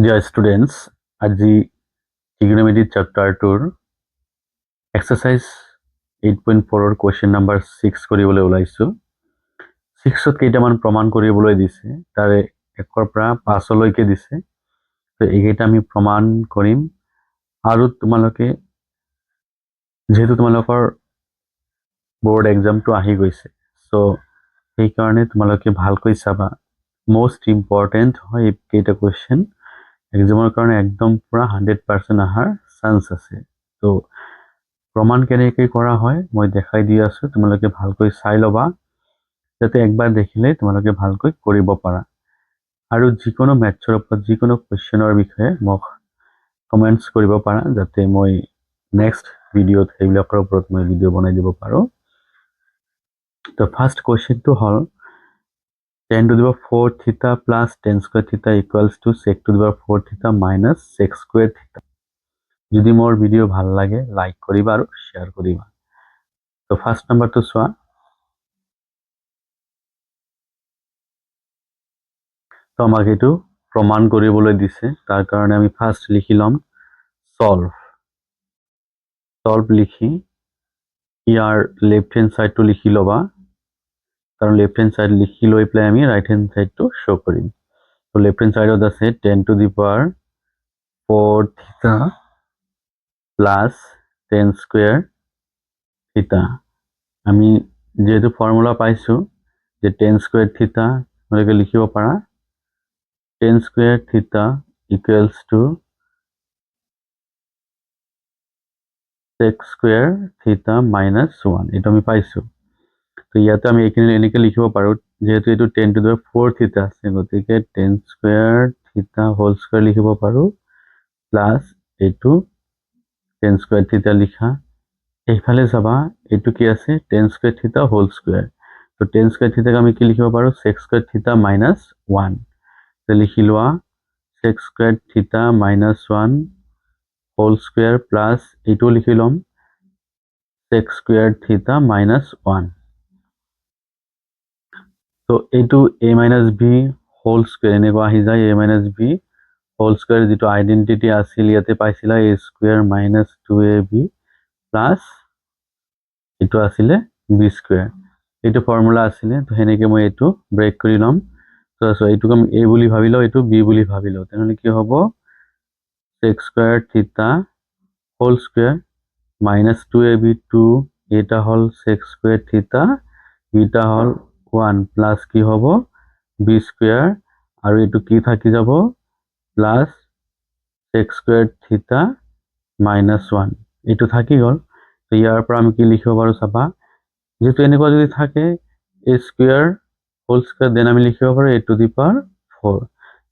Dear students, আজি trigonometry chapter 2 exercise 8.4 question number 6 কৰিবলৈ ওলাইছো 6ত কেইটামান প্ৰমাণ কৰিবলৈ দিছে তাৰে 1ৰ পৰা 5 লৈকে দিছে তো এইকেইটা আমি প্ৰমাণ কৰিম আৰু তোমালোকে যেহেতু তোমালোকৰ board exam টো আহি গৈছে সো এই কাৰণে তোমালোকে ভালকৈ চাবা most important হয় এইকেইটা question এক্সামৰ কাৰণে একদম পুৰা 100% আহাৰ চান্স আছে তো প্ৰমাণ কেনেকৈ কৰা হয় মই দেখাই দি আছো তোমালোকে ভালকৈ চাই লবা যাতে একবাৰ দেখিলে তোমালোকে ভালকৈ কৰিব পাৰা আৰু যিকোনো ম্যাথছৰ ওপৰত যিকোনো কোৱেশ্চনৰ বিষয়ে মোক কমেন্টছ কৰিব পাৰা যাতে মই নেক্সট ভিডিঅ'ত সেইবিলাকৰ ওপৰত মই ভিডিঅ' বনাই দিব পাৰো তো first কোৱেশ্চনটো hall 10 to the power 4 theta plus 10 square theta equals to sec to the power 4 theta minus sec square theta. যদি মোৰ ভিডিও ভাল লাগে লাইক কৰিবা আৰু শেয়াৰ কৰিবা তো ফাৰ্স্ট নাম্বাৰটো চোৱা তো আমাক এটো প্ৰমাণ কৰিবলৈ দিছে তাৰ কাৰণে আমি ফাৰ্স্ট লিখি লম সলভ লিখি ইয়াৰ লেফট হ্যান্ড সাইডটো লিখি লবা কারণ লেফট হ্যান্ড সাইড লিখি লৈ প্লাই আমি রাইট হ্যান্ড সাইডটো শো কৰিম তো লেফট হ্যান্ড সাইডত আছে 10 to the power 4 theta plus 10 square theta আমি যেহেতু ফর্মুলা পাইছো যে 10 square theta তোমালোকে লিখিব পাৰা 10 square theta equals to sec square theta minus 1 এটা আমি পাইছো তো ইয়াতে আমি এখানে এনেকে লিখিব পাৰো যেহেতু এটো 10 to the 4 theta আছে গতিকে 10 square theta whole square লিখিব পাৰো প্লাস এটো 10 square theta লিখা এইফালে যাবা এটো কি আছে 10 square theta whole square তো 10 square theta আমি কি লিখিব পাৰো sec square theta minus 1 তো লিখি লোৱা sec square theta minus 1 whole square plus এটো লিখি লম sec square theta minus 1 তো এটো a minus b whole square এনেকুৱা আহি যায় a minus b whole square যেটো আইডেন্টিটি আছিল ইয়াতে পাইছিলা a square minus 2ab plus এটো আছিলে b square এটো ফর্মুলা আছিলে তো হেনেকে মই এটো ব্রেক কৰি লম তো এটোক আমি a বুলি ভাবি লও এটো b বুলি ভাবি লও তেনলে কি হ'ব sec square theta whole square minus 2ab 2 এটা হল sec square theta বিটা হল 1 plus কি হ'ব b square আৰু এটো কি থাকি যাব plus sec square theta minus 1 এটো থাকি গল তো ইয়াৰ পৰা আমি কি লিখিব পাৰো চাবা যেটো এনেকুৱা যদি থাকে a square whole square then আমি লিখিব পাৰো a to the power 4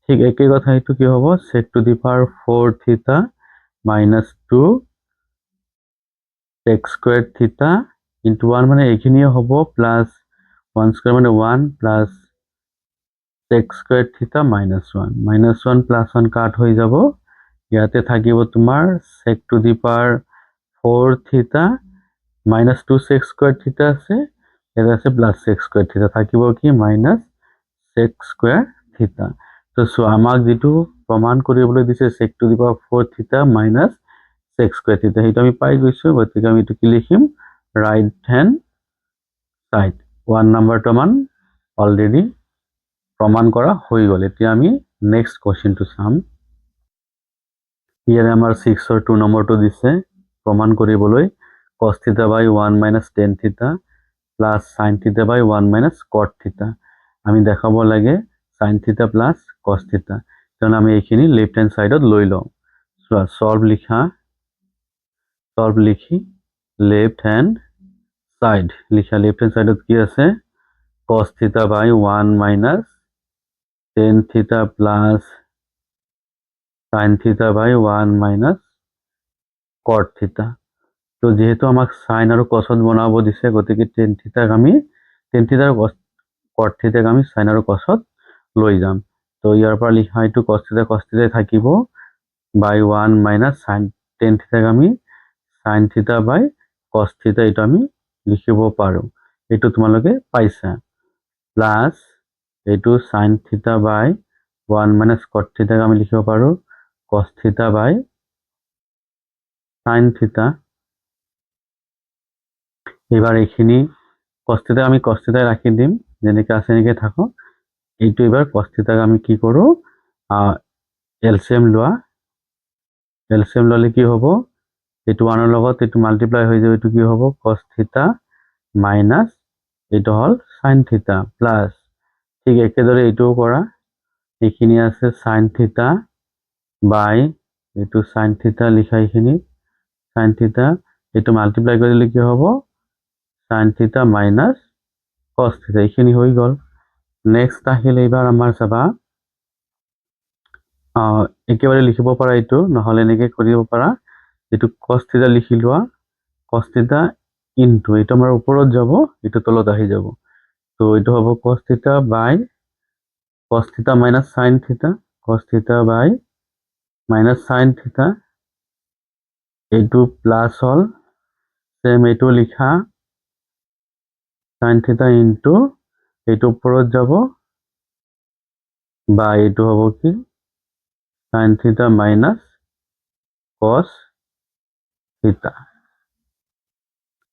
ঠিক একই কথা এটো কি হ'ব sec to the power 4 theta minus 2 sec square theta into 1 মানে এইখিনিয়ে হ'ব plus 1 square মানে 1 plus sec square theta minus 1 plus 1 কাট হৈ যাব ইয়াতে থাকিব তোমাৰ sec to the power 4 theta minus 2 sec square theta আছে এটা আছে plus sec square theta থাকিব কি minus sec square theta তো সো আমাক যেটো প্ৰমাণ কৰিবলৈ দিছে sec to the power 4 theta minus sec square theta এটা আমি পাই গৈছো গতিকে আমি এটো কি লিখিম রাইট হ্যান্ড সাইড 1 নাম্বাৰটো মান অলৰেডি প্ৰমাণ কৰা হৈ গল এতিয়া আমি নেক্সট কোৱেশ্চনটো চাম ইয়াৰে আমাৰ 6 ৰ 2 নম্বৰটো দিছে প্ৰমাণ কৰিবলৈ cos theta by 1 minus tan theta plus sin theta by 1 minus cot theta আমি দেখাব লাগে sin theta plus cos theta তেনে আমি এইখিনি লেফট হ্যান্ড সাইডত লৈ লও সলভ লিখি লেফট হ্যান্ড সাইড লিখা লেফট হ্যান্ড সাইডত কি আছে cos theta by 1 minus tan theta plus sin theta by 1 minus cot theta তো যেহেতু আমাক sin আৰু cosত বনাব দিছে গতিকে tan theta আমি tan theta আৰু cot theta আমি sin আৰু cosত লৈ যাম তো ইয়াৰ পৰা লিখা এটো cos theta থাকিব by 1 minus sin tan theta আমি sin theta by cos theta এটা আমি লিখিব পাৰো এটো তোমালোকে পাইছা প্লাস এটো sin theta by 1 মাইনাস কট থিটাকে আমি লিখিব পাৰোঁ cos theta by sine theta. এবার এইখিনি কস থিটা আমি কস থিটাই রাখি দিম, যেনেকৈ আছে এনেকৈ থাকক। এইটো এবাৰ কস থিটাক আমি কি কৰোঁ এলচিএম লোৱা। এলচিএম ল'লে কি হ'ব, এইটো 1 ৰ লগত এইটো মাল্টিপ্লাই হৈ যাব, এইটো কি হ'ব কস থিটা মাইনাছ এইটো হ'ল সাইন থিটা প্লাছ, ঠিক একেদৰে এইটোও কৰা, এইখিনি আছে সাইন থিটা বাই এইটো সাইন থিটা লিখা, এইখিনি সাইন থিটা এইটো মাল্টিপ্লাই কৰিলে কি হ'ব সাইন থিটা মাইনাছ কস থিটা, এইখিনি হৈ গ'ল। নেক্সট আহিলে এইবাৰ আমাৰ চাবা একেবাৰে লিখিব পাৰা, এইটো নহ'লে এনেকৈ কৰিব পাৰা, এইটো কস থিটা লিখি লোৱা, কস থিটা ইনটু এইটো আমাৰ ওপৰত যাব, এইটো তলত আহি যাব, তো এইটো হ'ব cos theta by cos theta minus sine theta, cos theta by minus sine theta, এইটো প্লাছ হ'ল সেম এইটো লিখা সাইন থিটা ইনটু এইটো ওপৰত যাব বা এইটো হ'ব কি sine theta minus cos theta.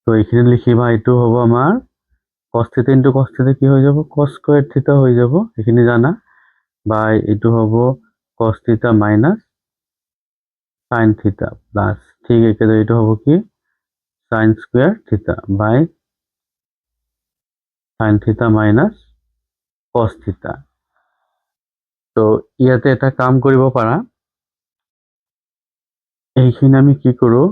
তো এইখিনি লিখিবা, এইটো হ'ব আমাৰ cos theta into cos theta কি হৈ যাব কস স্কয়ার থিটা হৈ যাব, এইখিনি জানা, বা এইটো হ'ব cos theta minus sine theta plus, ঠিক একেদৰে এইটো হ'ব কি সাইন স্কয়ার থিটা by sine theta minus cos theta. তো ইয়াতে এটা কাম কৰিব পাৰা, এইখিনি আমি কি কৰোঁ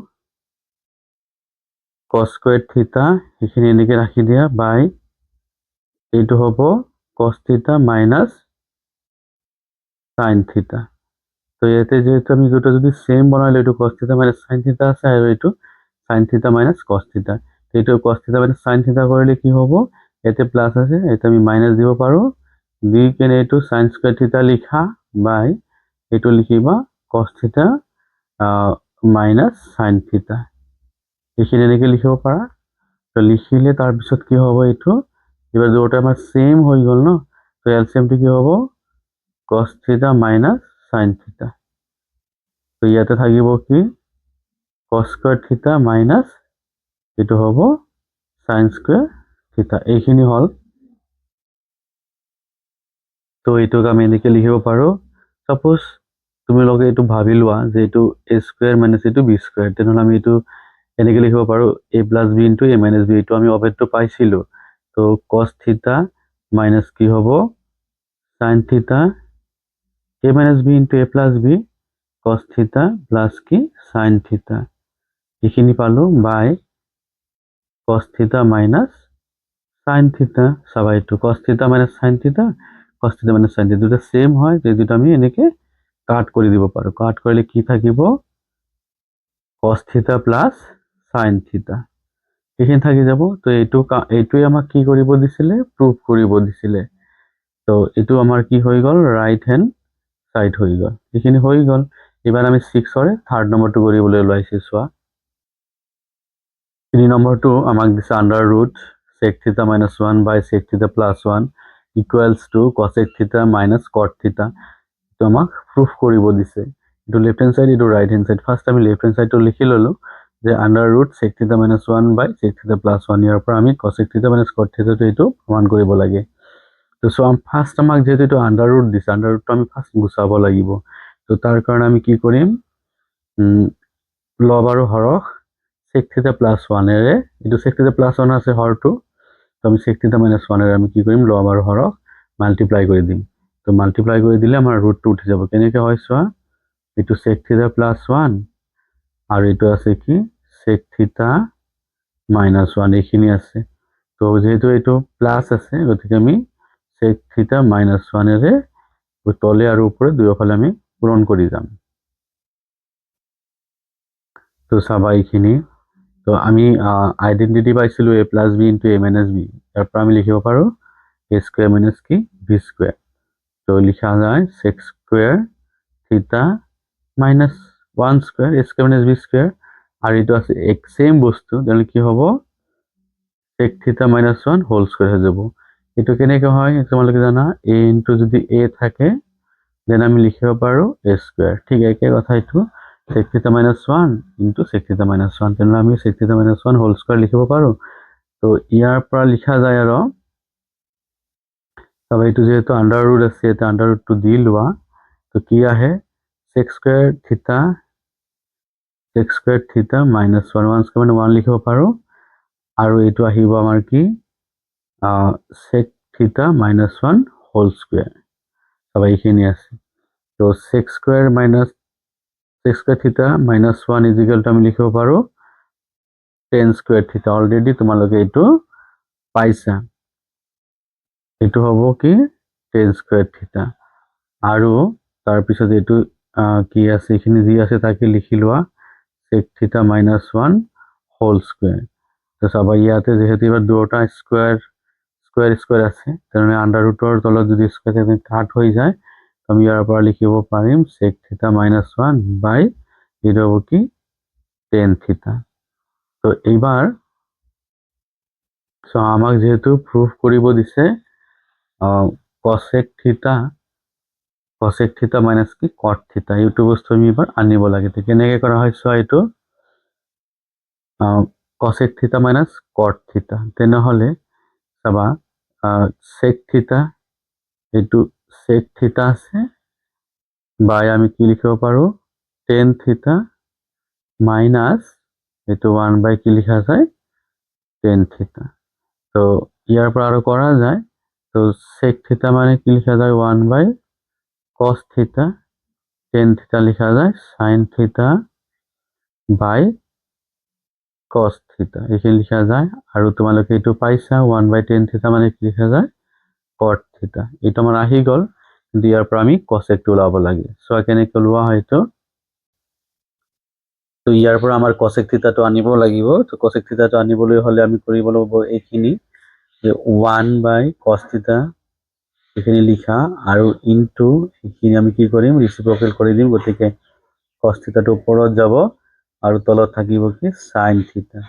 কস স্কয়াৰ থিটা এইখিনি এনেকৈ ৰাখি দিয়া বাই এইটো হ'ব cos theta minus sine theta. তো ইয়াতে যেহেতু আমি দুটো যদি সেম বনাইলো, এইটো cos theta minus sine theta আছে আৰু এইটো sine theta minus cos theta, এইটো cos theta minus sine theta কৰিলে কি হ'ব, ইয়াতে প্লাছ আছে, এইটো আমি মাইনাছ দিব পাৰোঁ, দি কেনে এইটো সাইন স্কয়ার থিটা লিখা বাই এইটো লিখিবা cos theta minus sine theta, এইখিনি এনেকৈ লিখিব পাৰা। তো লিখিলে তাৰপিছত কি হ'ব, এইটো এবার দুটো আমার সেম হৈ গ'ল ন, তো এলসিএমটো কি হ'ব cos theta minus sine theta, তো ইয়াতে থাকিব কি কস স্কয়ার থিটা মাইনাছ এইটো হ'ব সাইন স্কয়ার থিটা, এইখিনি হ'ল। তো এইটোক আমি এনেকৈ লিখিব পাৰোঁ, সাপোজ তোমালোকে এইটো ভাবি লোৱা যে এইটো এ স্কয়াৰ মাইনাছ এইটো বি স্কয়াৰ, তেনেহ'লে আমি এইটো এনেকৈ লিখিব পাৰোঁ এ প্লাছ বি ইনটু এ মাইনাছ বি, এইটো আমি অভেদটো পাইছিলোঁ। তো কস থিটা মাইনাছ কি হ'ব sine theta A minus B into A plus B cos theta plus কি সাইন থিটা, এইখিনি পালোঁ by cos theta minus sine theta. চাবা এইটো cos theta minus sine theta, cos theta minus sine theta দুটো same হয়, তো দুটো আমি এনেকৈ কাট কৰি দিব পাৰোঁ, কাট কৰিলে কি থাকিব কস থিটা প্লাছ সাইন থিটা, এইখিনি থাকি যাব। তো এইটোৱে আমাক কি কৰিব দিছিলে প্ৰুভ কৰিব দিছিলে, তো এইটো আমাৰ কি হৈ গ'ল ৰাইট হেণ্ড সাইড হৈ গ'ল, এইখিনি হৈ গ'ল। এবাৰ আমি 6ৰ থাৰ্ড নম্বৰটো কৰিবলৈ ওলাইছোঁ, চোৱা 3 নম্বৰটো আমাক দিছে আন্ডাৰ ৰুট sec থিটা মাইনাছ 1 বাই sec থিটা প্লাছ 1 ইকুৱেলছ টু cosec থিটা মাইনাছ cot থিটা, এইটো আমাক প্ৰুফ কৰিব দিছে। এইটো লেফ্ট হেণ্ড সাইড, এইটো ৰাইট হেণ্ড সাইড। ফাৰ্ষ্ট আমি লেফ্ট হেণ্ড সাইডটো লিখি ল'লোঁ যে আন্ডাৰ ৰুট sec থিটা মাইনাছ 1 বাই sec থিটা প্লাছ 1, ইয়াৰ পৰা আমি cosec থিটা মাইনাছ cot থিটাটো এইটো প্ৰমাণ কৰিব লাগে। তো চোৱা ফাৰ্ষ্ট আমাক যেহেতু এইটো আন্ডাৰ ৰুট দিছে, আন্ডাৰ ৰুটটো আমি ফাৰ্ষ্ট গুচাব লাগিব। তো তাৰ কাৰণে আমি কি কৰিম লব আৰু হৰক sec থিটা প্লাছ 1এৰে, এইটো sec থিটা প্লাছ 1 আছে হৰটো, তো আমি sec থিটা মাইনাছ 1এৰে আমি কি কৰিম লব আৰু হৰক মাল্টিপ্লাই কৰি দিম। তো মাল্টিপ্লাই কৰি দিলে আমাৰ ৰুটটো উঠি যাব, কেনেকৈ হয় চোৱা এইটো sec থিটা প্লাছ 1 আৰু এইটো আছে কি sec থিটা মাইনাছ 1, এইখিনি আছে। তো যেহেতু এইটো প্লাছ আছে গতিকে আমি sec থিটা মাইনাছ 1এৰে তলে আৰু ওপৰে দুয়োফালে আমি পূৰণ কৰি যাম। তো চাবা এইখিনি, তো আমি আইডেন্টিটি পাইছিলোঁ এ প্লাছ বি ইনটু এ মাইনাছ বি, ইয়াৰ পৰা আমি লিখিব পাৰোঁ এ স্কোয়াৰ মাইনাছ কি বি স্কোয়াৰ, তো লিখা যায় sec স্কোয়াৰ থিটা মাইনাছ 1 স্কোয়াৰ এ স্কোয়াৰ মাইনাছ বি স্কোয়াৰ, আৰু এইটো আছে এক সেম বস্তু, তেনেহ'লে কি হ'ব sec থিটা মাইনাছ 1 হোল স্কোয়াৰ হৈ যাব। এইটো কেনেকৈ হয় তোমালোকে জানা, এ ইনটু যদি এ থাকে দেন আমি লিখিব পাৰোঁ a স্কোয়াৰ। ঠিক একে কথা এইটো sec থিটা মাইনাছ 1 ইনটু sec থিটা মাইনাছ 1, তেনেহ'লে আমি sec থিটা মাইনাছ 1 হোল স্কোয়াৰ লিখিব পাৰোঁ। তো ইয়াৰ পৰা লিখা যায় আৰু তবে এইটো যেহেতু আন্ডাৰ ৰুট আছে ইয়াতে আন্ডাৰ ৰুটটো দি লোৱা, তো কি আহে sec স্কোয়াৰ থিটা মাইনাছ 1 1 স্কোয়াৰ মানে 1 লিখিব পাৰোঁ, আৰু এইটো আহিব আমাৰ কি sec থিটা মাইনাছ 1 হোল স্কোয়াৰ। তবে এইখিনি আছে, তো sec স্কোয়াৰ থিটা মাইনাছ 1 ইজিকেল টু আমি লিখিব পাৰোঁ tan স্কোয়াৰ থিটা। অলৰেডি তোমালোকে এইটো পাইছা, এইটো হ'ব কি tan স্কোয়াৰ থিটা, আৰু তাৰপিছত এইটো কি আছে এইখিনি যি আছে তাকে লিখি লোৱা sec থিটা মাইনাছ 1 হোল স্কোয়াৰ। তো চাবা ইয়াতে যেহেতু এবাৰ দুটা স্কোয়াৰ আছে, তেনেহ'লে আন্ডাৰ ৰুটৰ তলত যদি স্কোয়াৰ থাকে কাট হৈ যায়, আমি ইয়াৰ পৰা লিখিব পাৰিম sec থিটা মাইনাছ 1 বাই এইটো হ'ব কি tan থিটা। তো এইবাৰ আমাক যেহেতু প্ৰুফ কৰিব দিছে cosec থিটা মাইনাছ কি cot থিটা, এইটো বস্তু আমি এবাৰ আনিব লাগে। তো কেনেকৈ কৰা হয় চোৱা, এইটো cosec থিটা মাইনাছ cot থিটা, তেনেহ'লে চাবা sec থিটা, এইটো sec থিটা আছে বাই আমি কি লিখিব পাৰোঁ tan থিটা মাইনাছ এইটো 1 বাই কি লিখা যায় tan থিটা। তো ইয়াৰ পৰা আৰু কৰা যায়, তো sec থিটা মানে কি লিখা যায় 1 বাই cos থিটা, tan থিটা লিখা যায় sin থিটা বাই cos থিটা, এইখিনি লিখা যায়। আৰু তোমালোকে এইটো পাইছা 1 বাই tan থিটা মানে কি লিখা যায় cot থিটা। এইটো আমাৰ আহি গ'ল, কিন্তু ইয়াৰ পৰা আমি cosecটো ওলাব লাগে। চোৱা কেনেকৈ ওলোৱা হয় এইটো। তো ইয়াৰ পৰা আমাৰ cosec থিটাটো আনিব লাগিব। তো cosec থিটাটো আনিবলৈ হ'লে আমি কৰিব লাগিব এইখিনি যে 1 বাই cos থিটা এইখিনি লিখা, আৰু ইনটু এইখিনি আমি কি কৰিম ৰিচিপ্ৰকেল কৰি দিম, গতিকে cos থিটাটো ওপৰত যাব আৰু তলত থাকিব কি sin থিটা,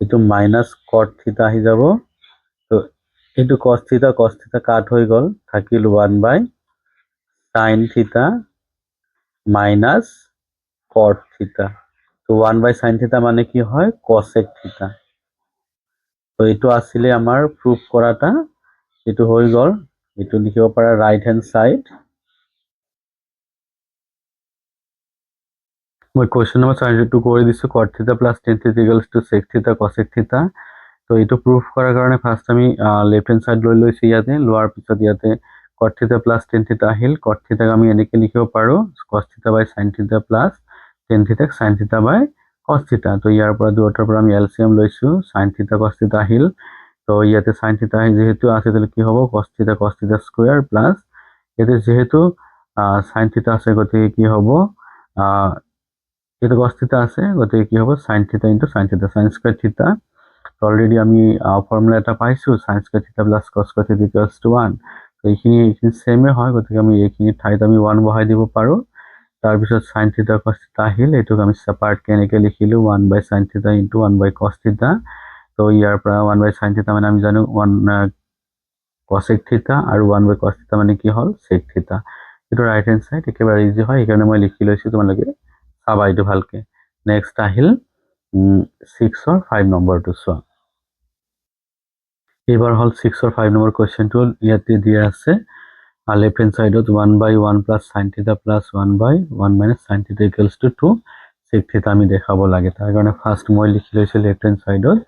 এইটো মাইনাছ cot থিটা আহি যাব। তো এইটো cos থিটা কাট হৈ গ'ল, থাকিল 1 বাই sin থিটা মাইনাছ cot থিটা। তো 1 বাই sin থিটা মানে কি হয় cosec থিটা। তো এইটো আছিলে আমাৰ প্ৰুফ কৰাটা, এইটো হৈ গ'ল। এইটো লিখিব পাৰা রাইট হ্যান্ড সাইড। মই কোয়েশ্চন নাম্বার 72 করে দিছো cot থিটা প্লাস tan থিটা ইকুয়ালস টু sec থিটা cosec থিটা। তো এইটো প্রুফ কৰাৰ কাৰণে ফাৰ্ষ্ট আমি লেফট হ্যান্ড সাইড লৈ লৈছো, ইয়াতে লোৱাৰ পিছত ইয়াতে cot থিটা প্লাস tan থিটা আহিল। cot থিটাক আমি এনেকৈ লিখিব পাৰোঁ cos থিটা বাই sin থিটা প্লাস tan থিটাক sin থিটা বাই cos থিটা। তো ইয়াৰ পৰা দুয়োটাৰ পৰা আমি এলচিএম লৈছো, sin থিটা cos থিটা আহিল। তো ইয়াতে sin থিটা যেহেতু আছে তাহলে কি হ'ব cos থিটা স্কোয়ার প্লাস ইয়াতে যেহেতু sin থিটা আছে গতিকে কি হ'ব এটা cos থিটা আছে গতিকে কি হ'ব sin থিটা ইনটু sin থিটা, sin স্কয়ার থিটা। অলরেডি আমি ফর্মুলা এটা পাইছো sin স্কয়ার থিটা প্লাস cos স্কয়ার থিটা ইকুয়ালস টু 1। তো এইখিনি সেমে হয়, গতিকে আমি এইখিনি ঠাইত আমি 1 বহাই দিব পাৰোঁ। তাৰপিছত sin থিটা cos থিটা আহিল, এইটোক আমি সেপাৰেটকৈ এনেকৈ লিখিলোঁ 1 বাই sin থিটা ইনটু 1 বাই cos থিটা। তো ইয়াৰ পৰা 1 বাই sin থিটা মানে আমি জানো 1 cosec থিটা, আৰু 1 বাই cos থিটা মানে কি হ'ল sec থিটা। এইটো ৰাইট হেণ্ড সাইড একেবাৰে ইজি হয়, সেইকাৰণে মই লিখি লৈছোঁ, তোমালোকে চাবা এইটো ভালকে। নেক্সট আহিল 6ৰ 5 নম্বৰটো চোৱা। এইবাৰ হ'ল 6ৰ 5 নম্বৰ কুৱেশ্যনটো ইয়াতে দিয়া আছে লেফট হেণ্ড সাইডত 1 বাই 1 প্লাছ sin থিটা প্লাছ 1 বাই 1 মাইনাছ sin থিটা ইকুৱেলছ টু 2 sec থিটা আমি দেখাব লাগে। তাৰ কাৰণে ফাৰ্ষ্ট মই লিখি লৈছোঁ লেফট হেণ্ড সাইডত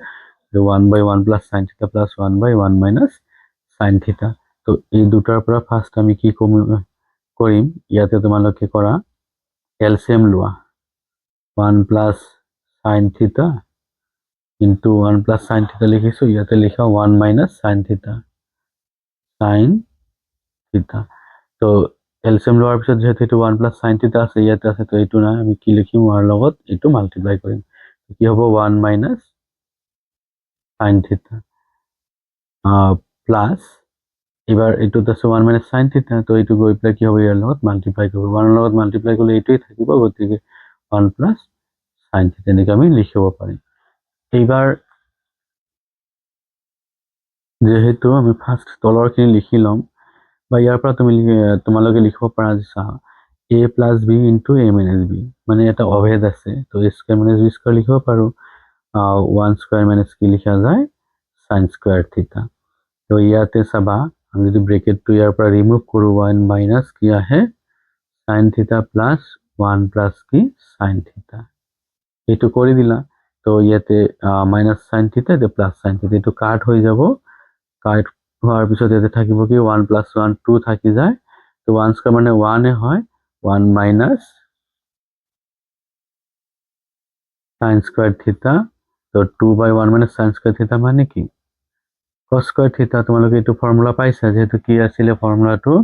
1 বাই 1 প্লাছ sin থিটা প্লাছ 1 বাই 1 মাইনাছ sin থিটা। তো এই দুটাৰ পৰা ফাৰ্ষ্ট আমি কি কৰিম, ইয়াতে তোমালোকে কৰা এলচিএম লোৱা 1 প্লাছ sin থিটা ইনটু 1 প্লাছ sin থিটা লিখিছোঁ, ইয়াতে লিখা 1 মাইনাছ sin থিটা তো এলচিএম লোৱাৰ পিছত যেহেতু এইটো 1 প্লাছ sin থিটা আছে ইয়াতে আছে, তো এইটো নাই, আমি কি লিখিম ইয়াৰ লগত এইটো মাল্টিপ্লাই কৰিম, কি হ'ব 1 মাইনাছ sin থিটা প্লাছ এবার এইটোত আছে 1 মাইনাছ sin থিটা, তো এইটো গৈ পেলাই কি হ'ব ইয়াৰ লগত মাল্টিপ্লাই কৰিব, 1 ৰ লগত মাল্টিপ্লাই কৰিলে এইটোৱে থাকিব, গতিকে 1 প্লাছ sin থিটা এনেকৈ আমি লিখিব পাৰিম। এইবাৰ যেহেতু আমি ফাৰ্ষ্ট তলৰখিনি লিখি ল'ম, বা ইয়াৰ পৰা তোমালোকে লিখিব পাৰা যে চা a plus b into a minus b, মানে এটা অভেদ আছে, তো a square minus b square লিখিব পাৰো। 1 স্কোয়াৰ মাইনাছ কি লিখা যায়, সাইন স্কোয়াৰ থিটা। তো ইয়াতে চাবা আমি যদি ব্ৰেকেটটো ইয়াৰ পৰা ৰিমুভ কৰোঁ 1 মাইনাছ কি আহে, সাইন থিটা প্লাছ 1 প্লাছ কি সাইন থিটা। এইটো কৰি দিলা, তো ইয়াতে মাইনাছ সাইন থিটা, এতিয়া প্লাছ সাইন থিটা, এইটো কাট হৈ যাব। কাট হোৱাৰ পিছত ইয়াতে থাকিব কি 1 প্লাছ 1 2 থাকি যায়, তো 1 স্কোয়ার মানে 1 হয়, 1 মাইনাছ সাইন স্কোয়ার থিটা, তো 2/1 মাইনাছ সাইন স্কোয়ার থিটা মানে কি কস স্কোয়ার থিটা। তোমালোকে এইটো ফৰ্মুলা পাইছা, যেহেতু কি আছিলে ফৰ্মুলাটো,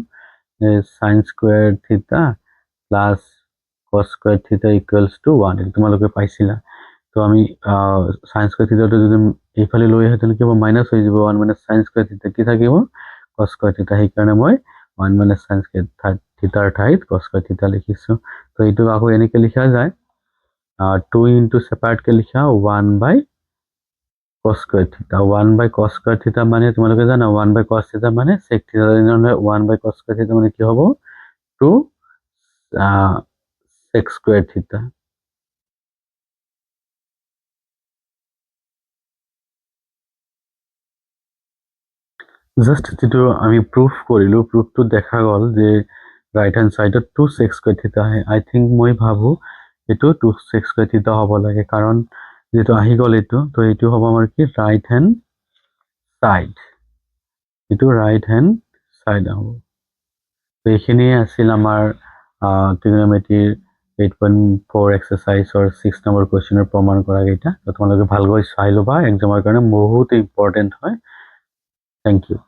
সাইন স্কোয়ার থিটা প্লাস কস স্কোয়ার থিটা ইকুয়ালস টু 1, এটা তোমালোকে পাইছিলা। তো আমি সাইন স্কোয়ার থিটাটো যদি এইফালে লৈ আহে তেন্তে কি হ'ব, মাইনাছ হৈ যাব, 1 মাইনাছ সাইন স্কোয়ার থিটা কি থাকিব, কস স্কোয়ার থিটা। সেইকাৰণে মই 1 মাইনাছ সাইন স্কোয়াৰ থিটাৰ ঠাইত কস স্কোয়ার থিটা লিখিছো। তো এইটো আকৌ এনেকে লিখা যায়, 2 ইনটু সেপাৰেটকে লিখা 1 বাই cos square theta, 1 by cos square theta মানে তোমালোকে জানা 1 by cos theta মানে sec theta, 1 by cos square theta মানে কি হ'ব 2 sec square theta। জাস্ট যেটো আমি প্রুফ কৰিলো, প্রুফটো দেখা গ'ল যে right hand সাইডত 2 sec square theta আহে। আই থিংক মই ভাবো এইটো 2 sec square theta হ'ব লাগে, কাৰণ যেটো আহি গ'ল এইটো, তো এইটো হ'ব আমাৰ কি ৰাইট হ্যান্ড সাইড, এইটো ৰাইট হ্যান্ড সাইড হ'ব। তো এইখিনিয়ে আছিল আমাৰ ট্ৰিগনমেট্ৰিৰ 8.4 এক্সাৰচাইজৰ 6 নম্বৰ কুৱেশ্যনৰ প্ৰমাণ কৰা কেইটা। তো তোমালোকে ভালকৈ চাই ল'বা, এক্সামৰ কাৰণে বহুত ইম্পৰ্টেণ্ট হয়। Thank U.